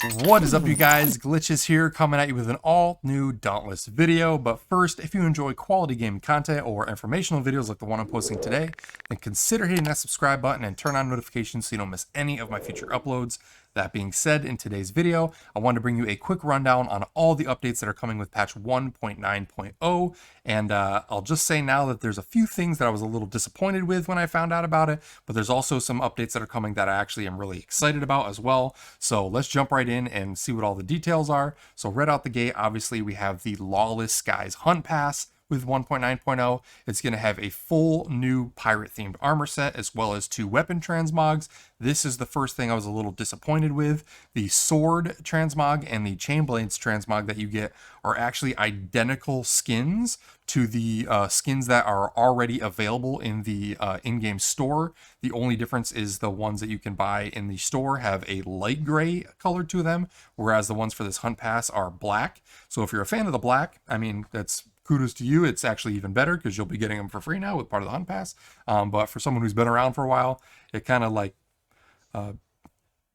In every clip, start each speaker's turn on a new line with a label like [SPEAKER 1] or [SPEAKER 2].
[SPEAKER 1] What is up, you guys? Glitchiz here, coming at you with an all-new Dauntless video. But first, if you enjoy quality gaming content or informational videos like the one I'm posting today, then consider hitting that subscribe button and turn on notifications so you don't miss any of my future uploads. That being said, in today's video, I wanted to bring you a quick rundown on all the updates that are coming with patch 1.9.0, and I'll just say now that there's a few things that I was a little disappointed with when I found out about it, but there's also some updates that are coming that I actually am really excited about as well. So let's jump right in and see what all the details are. So right out the gate, obviously we have the Lawless Skies Huntpass. With 1.9.0, it's going to have a full new pirate-themed armor set as well as 2 weapon transmogs. This is the first thing I was a little disappointed with. The sword transmog and the chainblades transmog that you get are actually identical skins to the skins that are already available in the in-game store. The only difference is the ones that you can buy in the store have a light gray color to them, whereas the ones for this hunt pass are black. So if you're a fan of the black, I mean, that's kudos to you. It's actually even better because you'll be getting them for free now with part of the hunt pass. But for someone who's been around for a while, it kind of like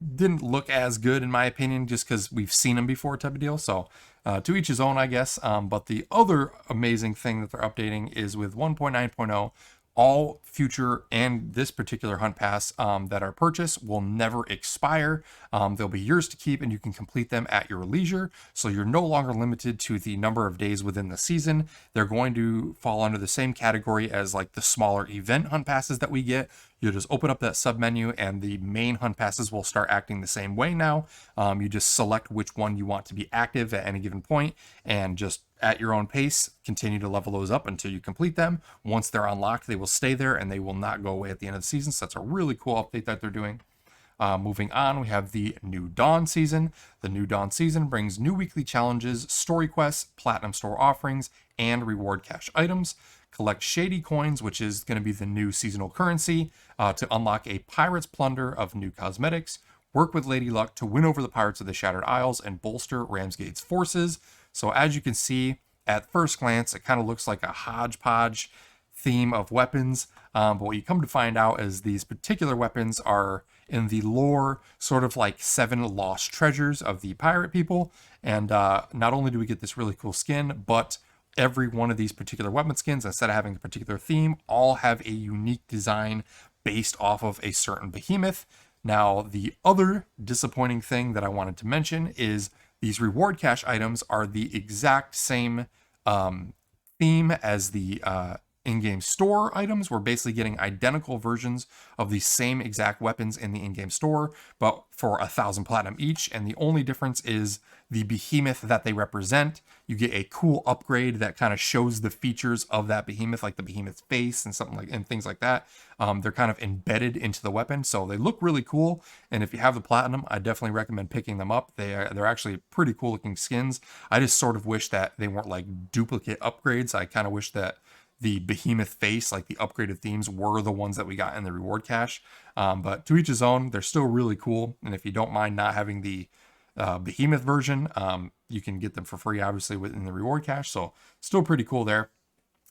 [SPEAKER 1] didn't look as good in my opinion, just because we've seen them before type of deal. So to each his own, I guess. But the other amazing thing that they're updating is with 1.9.0, all future and this particular hunt pass that are purchased will never expire. They'll be yours to keep and you can complete them at your leisure. So you're no longer limited to the number of days within the season. They're going to fall under the same category as like the smaller event hunt passes that we get. You just open up that sub menu and the main hunt passes will start acting the same way now. You just select which one you want to be active at any given point and just at your own pace, continue to level those up until you complete them. Once they're unlocked, they will stay there and they will not go away at the end of the season. So that's a really cool update that they're doing. Moving on, we have the New Dawn season. The New Dawn season brings new weekly challenges, story quests, platinum store offerings, and reward cash items. Collect shady coins, which is going to be the new seasonal currency, to unlock a pirate's plunder of new cosmetics. Work with Lady Luck to win over the pirates of the Shattered Isles and bolster Ramsgate's forces. So as you can see, at first glance, it kind of looks like a hodgepodge theme of weapons. But what you come to find out is these particular weapons are in the lore sort of like 7 lost treasures of the pirate people. And not only do we get this really cool skin, but every one of these particular weapon skins, instead of having a particular theme, all have a unique design based off of a certain behemoth. Now, the other disappointing thing that I wanted to mention is these reward cache items are the exact same theme as the in-game store items. We're basically getting identical versions of the same exact weapons in the in-game store, but for 1,000 platinum each. And the only difference is the behemoth that they represent. You get a cool upgrade that kind of shows the features of that behemoth, like the behemoth's face and something like, and things like that. They're kind of embedded into the weapon, so they look really cool. And if you have the platinum, I definitely recommend picking them up. They're actually pretty cool looking skins. I just sort of wish that they weren't like duplicate upgrades. I kind of wish that the behemoth face, like the upgraded themes, were the ones that we got in the reward cache. But to each his own, they're still really cool. And if you don't mind not having the behemoth version, you can get them for free, obviously, within the reward cache. So still pretty cool there.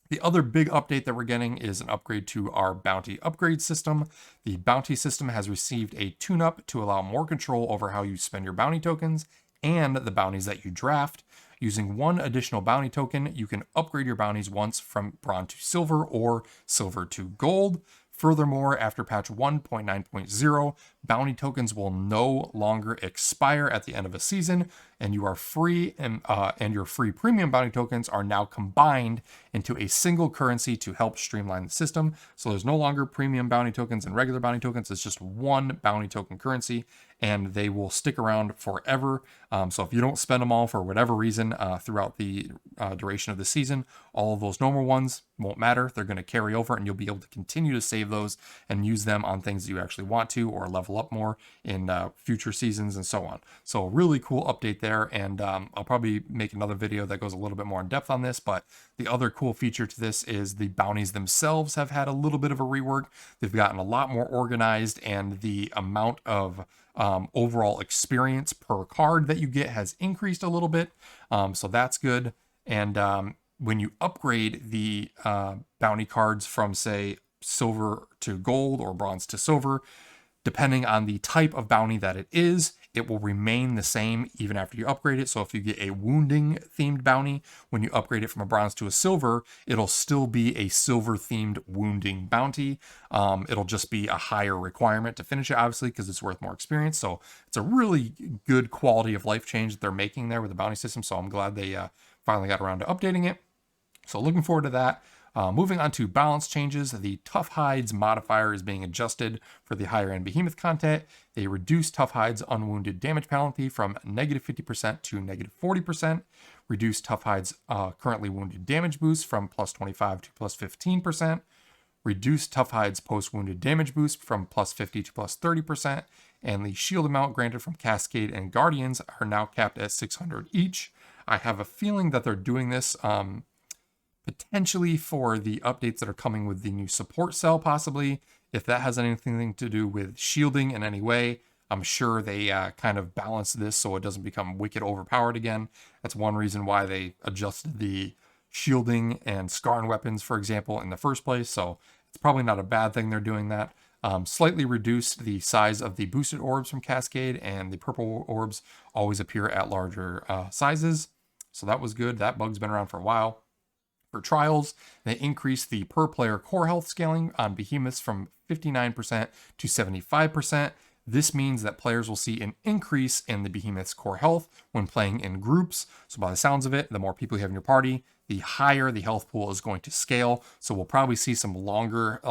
[SPEAKER 1] The other big update that we're getting is an upgrade to our bounty upgrade system. The bounty system has received a tune-up to allow more control over how you spend your bounty tokens and the bounties that you draft. Using 1 additional bounty token, you can upgrade your bounties once from bronze to silver or silver to gold. Furthermore, after patch 1.9.0, bounty tokens will no longer expire at the end of a season, and you are free, and your free premium bounty tokens are now combined into a single currency to help streamline the system. So there's no longer premium bounty tokens and regular bounty tokens. It's just one bounty token currency, and they will stick around forever. So if you don't spend them all for whatever reason throughout the duration of the season, all of those normal ones won't matter. They're going to carry over, and you'll be able to continue to save those and use them on things that you actually want to, or level up more in future seasons and so on. So really cool update there, and I'll probably make another video that goes a little bit more in depth on this. But the other cool feature to this is the bounties themselves have had a little bit of a rework. They've gotten a lot more organized, and the amount of overall experience per card that you get has increased a little bit. So that's good. And when you upgrade the bounty cards from, say, silver to gold or bronze to silver, depending on the type of bounty that it is, it will remain the same even after you upgrade it. So if you get a wounding themed bounty, when you upgrade it from a bronze to a silver, it'll still be a silver themed wounding bounty. It'll just be a higher requirement to finish it, obviously, because it's worth more experience. So it's a really good quality of life change that they're making there with the bounty system. So I'm glad they finally got around to updating it. So looking forward to that. Moving on to balance changes, the Tough Hides modifier is being adjusted for the higher end Behemoth content. They reduce Tough Hides unwounded damage penalty from negative 50% to negative 40%. Reduce Tough Hides currently wounded damage boost from plus 25 to plus 15%. Reduce Tough Hides post wounded damage boost from plus 50 to plus 30%. And the shield amount granted from Cascade and Guardians are now capped at 600 each. I have a feeling that they're doing this potentially for the updates that are coming with the new support cell, possibly. If that has anything to do with shielding in any way, I'm sure they kind of balance this so it doesn't become wicked overpowered again. That's one reason why they adjusted the shielding and scarring weapons, for example, in the first place. So it's probably not a bad thing they're doing that. Slightly reduced the size of the boosted orbs from Cascade, and the purple orbs always appear at larger sizes. So that was good. That bug's been around for a while. For trials, they increased the per player core health scaling on behemoths from 59% to 75%. This means that players will see an increase in the behemoth's core health when playing in groups. So by the sounds of it, the more people you have in your party, the higher the health pool is going to scale. So we'll probably see some longer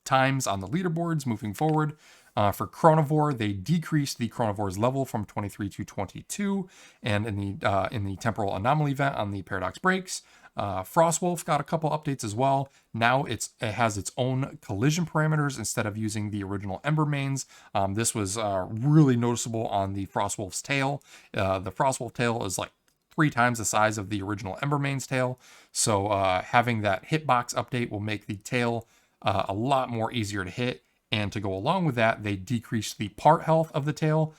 [SPEAKER 1] times on the leaderboards moving forward. For Chronivore, they decreased the Chronovore's level from 23 to 22, and in the temporal anomaly event on the Paradox Breaks, Frostwolf got a couple updates as well. Now it has its own collision parameters instead of using the original Ember mains. This was really noticeable on the Frostwolf's tail. The Frostwolf tail is like 3 times the size of the original Ember main's tail. So having that hitbox update will make the tail a lot more easier to hit. And to go along with that, they decreased the part health of the tail.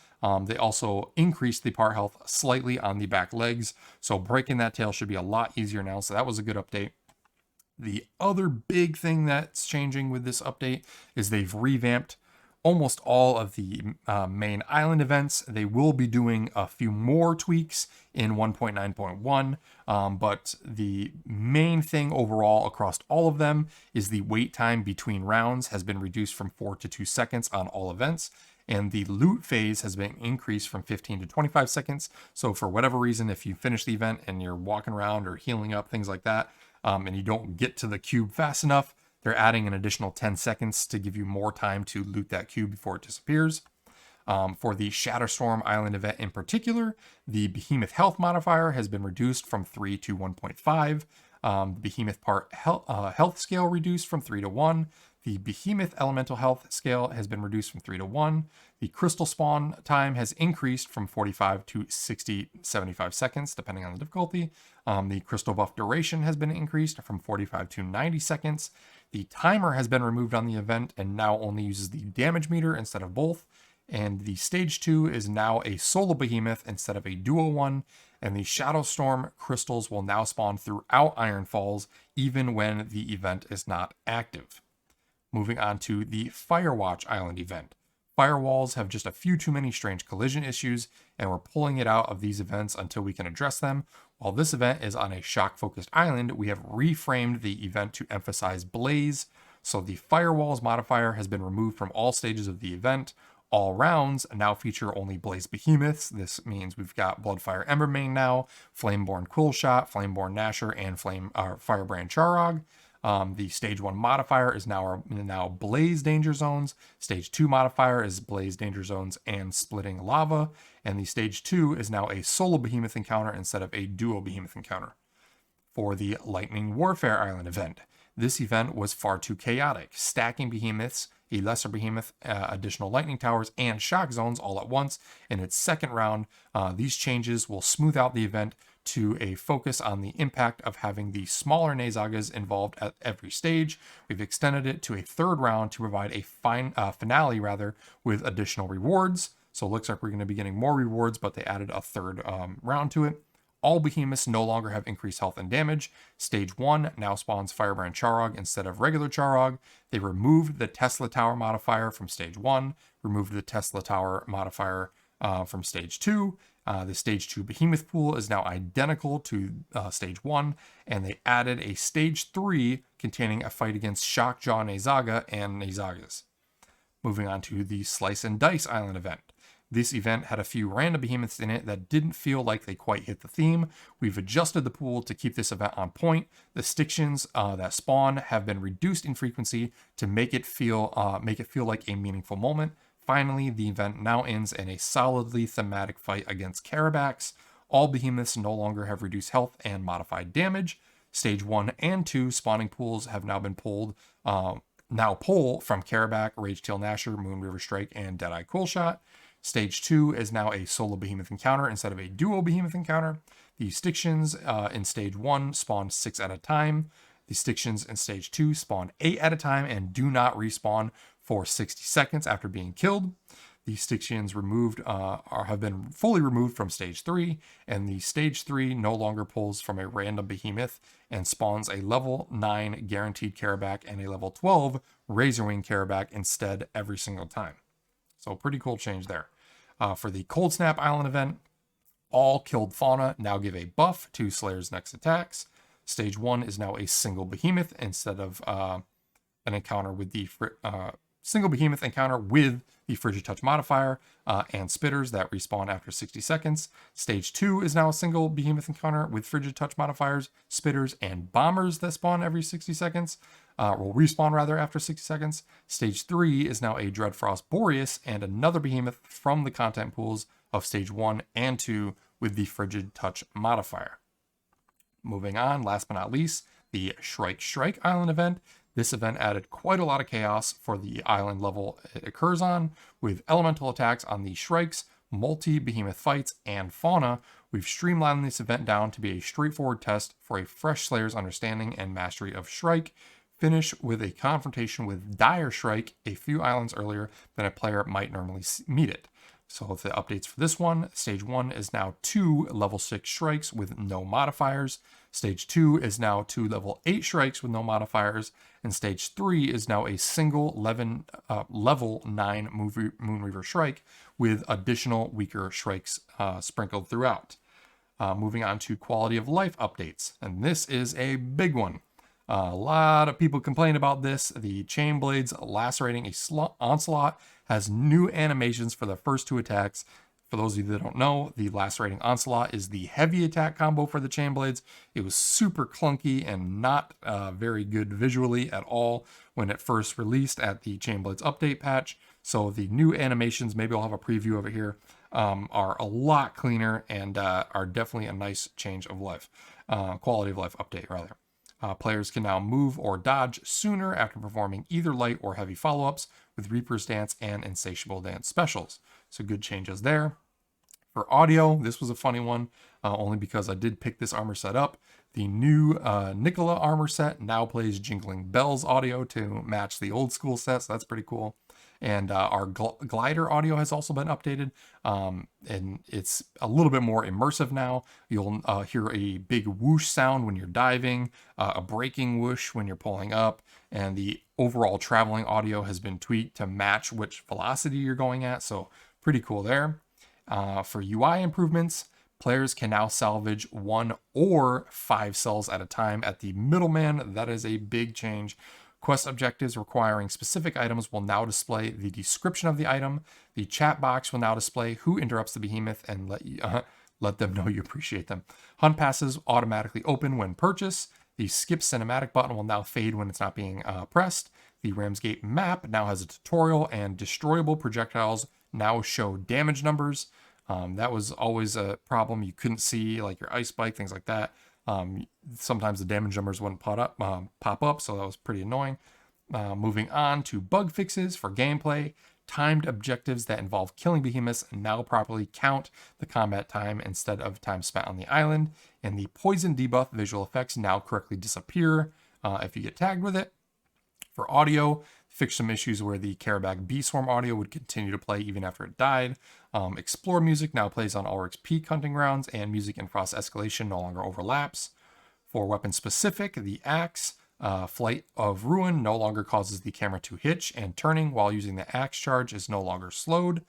[SPEAKER 1] They also increased the part health slightly on the back legs. So breaking that tail should be a lot easier now. So that was a good update. The other big thing that's changing with this update is they've revamped almost all of the main island events. They will be doing a few more tweaks in 1.9.1, but the main thing overall across all of them is the wait time between rounds has been reduced from 4 to 2 seconds on all events, and the loot phase has been increased from 15 to 25 seconds. So for whatever reason, if you finish the event and you're walking around or healing up, things like that, and you don't get to the cube fast enough, they're adding an additional 10 seconds to give you more time to loot that cube before it disappears. For the Shatterstorm Island event in particular, the Behemoth health modifier has been reduced from 3 to 1.5. The Behemoth part health scale reduced from 3 to 1. The Behemoth elemental health scale has been reduced from 3 to 1. The crystal spawn time has increased from 45 to 75 seconds, depending on the difficulty. The crystal buff duration has been increased from 45 to 90 seconds. The timer has been removed on the event and now only uses the damage meter instead of both. And the stage 2 is now a solo behemoth instead of a duo one. And the Shadowstorm crystals will now spawn throughout Iron Falls, even when the event is not active. Moving on to the Firewatch Island event. Firewalls have just a few too many strange collision issues, and we're pulling it out of these events until we can address them. While this event is on a shock-focused island, we have reframed the event to emphasize blaze. So the Firewalls modifier has been removed from all stages of the event. All rounds now feature only blaze behemoths. This means we've got Bloodfire Embermane now, Flameborn Quillshot, Flameborn Gnasher, and Firebrand Charog. The stage 1 modifier is now Blaze Danger Zones. Stage 2 modifier is Blaze Danger Zones and Splitting Lava. And the stage 2 is now a solo behemoth encounter instead of a duo behemoth encounter. For the Lightning Warfare Island event, this event was far too chaotic, stacking behemoths, a lesser behemoth, additional lightning towers, and shock zones all at once. In its second round, these changes will smooth out the event to a focus on the impact of having the smaller Nazagas involved at every stage. We've extended it to a third round to provide a finale with additional rewards. So it looks like we're going to be getting more rewards, but they added a third round to it. All behemoths no longer have increased health and damage. Stage 1 now spawns Firebrand Charog instead of regular Charog. They removed the Tesla Tower modifier from Stage 1, removed the Tesla Tower modifier from Stage 2. The Stage 2 Behemoth pool is now identical to Stage 1, and they added a Stage 3 containing a fight against Shockjaw Nezaga and Nezagas. Moving on to the Slice and Dice Island event. This event had a few random behemoths in it that didn't feel like they quite hit the theme. We've adjusted the pool to keep this event on point. The sticktions that spawn have been reduced in frequency to make it feel like a meaningful moment. Finally, the event now ends in a solidly thematic fight against Carabacs. All behemoths no longer have reduced health and modified damage. Stage 1 and 2 spawning pools have now been pulled. Now pull from Carabac, Ragetail Gnasher, Moon River Strike, and Deadeye Coolshot. Stage 2 is now a solo behemoth encounter instead of a duo behemoth encounter. The sticktions in Stage 1 spawn 6 at a time. The sticktions in Stage 2 spawn 8 at a time and do not respawn for 60 seconds after being killed. The sticktions have been fully removed from Stage 3, and the Stage 3 no longer pulls from a random behemoth and spawns a level 9 guaranteed Carabac and a level 12 Razorwing Carabac instead every single time. So pretty cool change there. For the Cold Snap Island event, all killed fauna now give a buff to Slayer's next attacks. Stage 1 is now a single behemoth instead of an encounter with the single behemoth encounter with the Frigid Touch modifier and spitters that respawn after 60 seconds. Stage 2 is now a single behemoth encounter with Frigid Touch modifiers, spitters, and bombers that spawn every 60 seconds. Will respawn rather after 60 seconds. Stage 3 is now a Dreadfrost Boreas and another behemoth from the content pools of Stage 1 and 2 with the Frigid Touch modifier. Moving on, last but not least, the Strike Island event. This event added quite a lot of chaos for the island level it occurs on, with elemental attacks on the Shrikes, multi-behemoth fights, and fauna. We've streamlined this event down to be a straightforward test for a fresh Slayer's understanding and mastery of Shrike. Finish with a confrontation with Dire Shrike a few islands earlier than a player might normally meet it. So the updates for this one, Stage 1 is now 2 level 6 Shrikes with no modifiers. Stage 2 is now 2 level 8 Shrikes with no modifiers. And Stage 3 is now a single level 9 Moonreaver Shrike with additional weaker Shrikes sprinkled throughout. Moving on to quality of life updates. And this is a big one. A lot of people complain about this. The Chainblade's Lacerating Onslaught has new animations for the first 2 attacks. For those of you that don't know, the Lacerating Onslaught is the heavy attack combo for the Chainblades. It was super clunky and not very good visually at all when it first released at the Chainblades update patch. So the new animations, maybe I'll have a preview of it here, are a lot cleaner and are definitely a nice change of life, quality of life update rather. Players can now move or dodge sooner after performing either light or heavy follow-ups with Reaper's Dance and Insatiable Dance specials. So good changes there. For audio, this was a funny one, only because I did pick this armor set up. The new Nicola armor set now plays Jingling Bells audio to match the old school set, so that's pretty cool. And our glider audio has also been updated, and it's a little bit more immersive now. You'll hear a big whoosh sound when you're diving, a braking whoosh when you're pulling up, and the overall traveling audio has been tweaked to match which velocity you're going at, so pretty cool there. For UI improvements, players can now salvage 1 or 5 cells at a time at the middleman. That is a big change. Quest objectives requiring specific items will now display the description of the item. The chat box will now display who interrupts the behemoth and let them know you appreciate them. Hunt passes automatically open when purchased. The skip cinematic button will now fade when it's not being pressed. The Ramsgate map now has a tutorial, and destroyable projectiles now show damage numbers. That was always a problem. You couldn't see like your ice spike, things like that. Sometimes the damage numbers wouldn't pop up, so that was pretty annoying. Moving on to bug fixes for gameplay. Timed objectives that involve killing behemoths now properly count the combat time instead of time spent on the island. And the poison debuff visual effects now correctly disappear if you get tagged with it. For audio, fixed some issues where the Carabac B-Swarm audio would continue to play even after it died. Explore music now plays on Ulrich's Peak hunting grounds, and music in Frost Escalation no longer overlaps. For weapon specific, the axe, Flight of Ruin no longer causes the camera to hitch, and turning while using the axe charge is no longer slowed.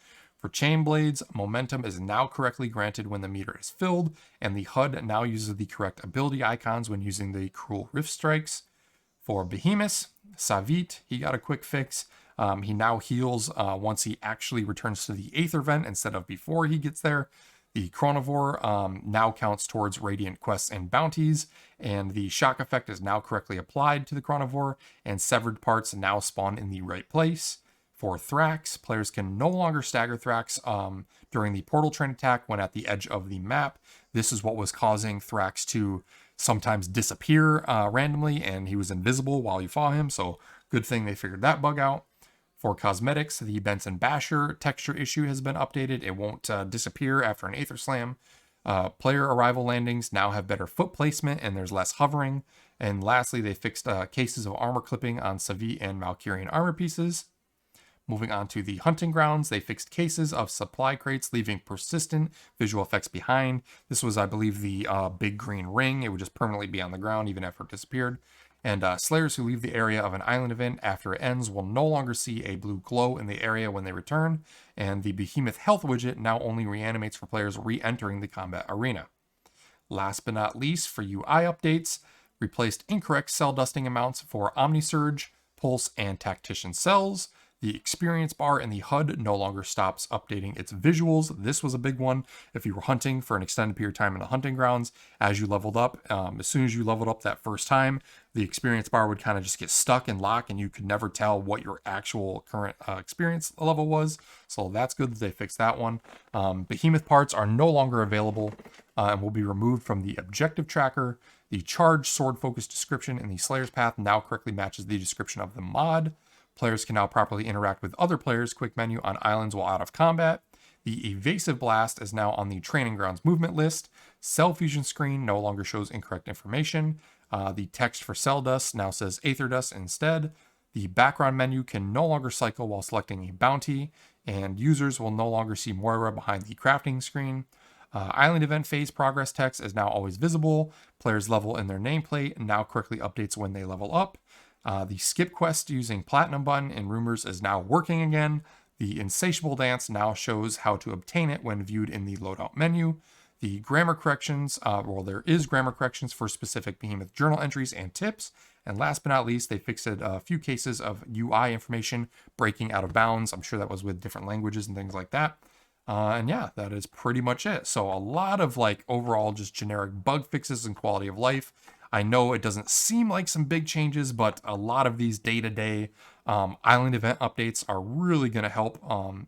[SPEAKER 1] For chain blades, momentum is now correctly granted when the meter is filled, and the HUD now uses the correct ability icons when using the cruel rift strikes. For Behemoth, Savit, he got a quick fix. He now heals once he actually returns to the Aether Vent instead of before he gets there. The Chronivore now counts towards Radiant quests and bounties, and the shock effect is now correctly applied to the Chronivore, and severed parts now spawn in the right place. For Thrax, players can no longer stagger Thrax during the portal train attack when at the edge of the map. This is what was causing Thrax to sometimes disappear randomly, and he was invisible while you fought him, so good thing they figured that bug out. For cosmetics, the Benson Basher texture issue has been updated. It won't disappear after an Aether Slam. Player arrival landings now have better foot placement, and there's less hovering. And lastly, they fixed cases of armor clipping on Savit and Valkyrian armor pieces. Moving on to the hunting grounds, they fixed cases of supply crates, leaving persistent visual effects behind. This was, I believe, the big green ring. It would just permanently be on the ground even after it disappeared. And slayers who leave the area of an island event after it ends will no longer see a blue glow in the area when they return. And the Behemoth health widget now only reanimates for players re-entering the combat arena. Last but not least, for UI updates, replaced incorrect cell dusting amounts for Omnisurge, Pulse, and Tactician cells. The experience bar in the HUD no longer stops updating its visuals. This was a big one. If you were hunting for an extended period of time in the hunting grounds, as you leveled up, as soon as you leveled up that first time, the experience bar would kind of just get stuck and lock, and you could never tell what your actual current experience level was. So that's good that they fixed that one. Behemoth parts are no longer available and will be removed from the objective tracker. The charged sword focus description in the Slayer's Path now correctly matches the description of the mod. Players can now properly interact with other players' quick menu on islands while out of combat. The evasive blast is now on the training grounds movement list. Cell fusion screen no longer shows incorrect information. The text for cell dust now says aether dust instead. The background menu can no longer cycle while selecting a bounty, and users will no longer see Moira behind the crafting screen. Island event phase progress text is now always visible. Players' level in their nameplate now correctly updates when they level up. The skip quest using Platinum button in Rumors is now working again. The Insatiable Dance now shows how to obtain it when viewed in the loadout menu. The grammar corrections, there is grammar corrections for specific Behemoth journal entries and tips. And last but not least, they fixed a few cases of UI information breaking out of bounds. I'm sure that was with different languages and things like that. And yeah, that is pretty much it. So a lot of overall just generic bug fixes and quality of life. I know it doesn't seem like some big changes, but a lot of these day-to-day island event updates are really going to help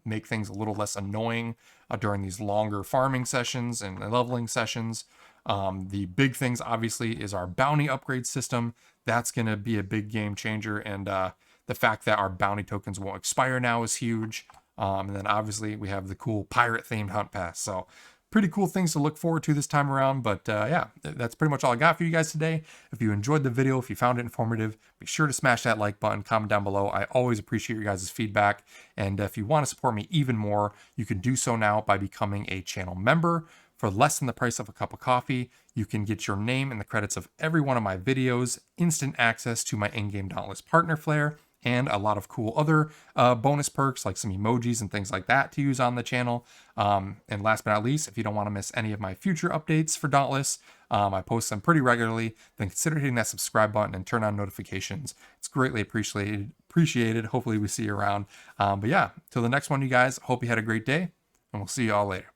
[SPEAKER 1] make things a little less annoying during these longer farming sessions and leveling sessions. The big things, obviously, is our bounty upgrade system. That's going to be a big game changer, and the fact that our bounty tokens won't expire now is huge. And then, obviously, we have the cool pirate-themed hunt pass. So pretty cool things to look forward to this time around. But yeah, that's pretty much all I got for you guys today. If you enjoyed the video, if you found it informative, be sure to smash that like button, comment down below. I always appreciate your guys' feedback. And if you want to support me even more, you can do so now by becoming a channel member. For less than the price of a cup of coffee, you can get your name in the credits of every one of my videos, instant access to my in-game Dauntless partner flare, and a lot of cool other bonus perks like some emojis and things like that to use on the channel. And last but not least, if you don't want to miss any of my future updates for Dauntless, I post them pretty regularly, then consider hitting that subscribe button and turn on notifications. It's greatly appreciated. Hopefully we see you around. But yeah, till the next one, you guys, hope you had a great day, and we'll see you all later.